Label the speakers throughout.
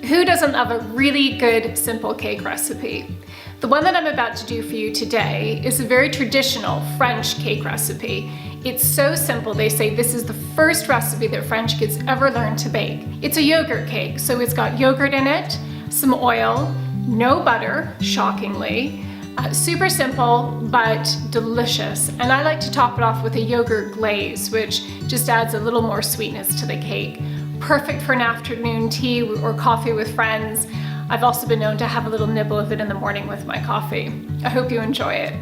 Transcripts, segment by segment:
Speaker 1: Who doesn't love a really good, simple cake recipe? The one that I'm about to do for you today is a very traditional French cake recipe. It's so simple, they say this is the first recipe that French kids ever learned to bake. It's a yogurt cake, so it's got yogurt in it, some oil, no butter, shockingly. Super simple, but delicious. And I like to top it off with a yogurt glaze, which just adds a little more sweetness to the cake. Perfect for an afternoon tea or coffee with friends. I've also been known to have a little nibble of it in the morning with my coffee. I hope you enjoy it.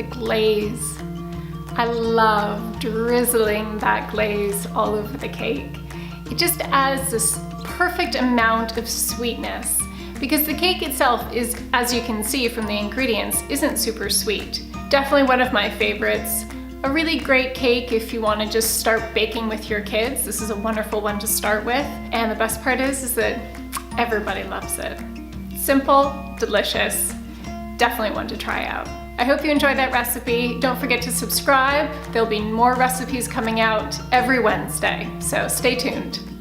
Speaker 1: Glaze. I love drizzling that glaze all over the cake. It just adds this perfect amount of sweetness because the cake itself is, as you can see from the ingredients, isn't super sweet. Definitely one of my favorites. A really great cake if you want to just start baking with your kids. This is a wonderful one to start with. And the best part is that everybody loves it. Simple, delicious, definitely one to try out. I hope you enjoyed that recipe. Don't forget to subscribe. There'll be more recipes coming out every Wednesday, so stay tuned.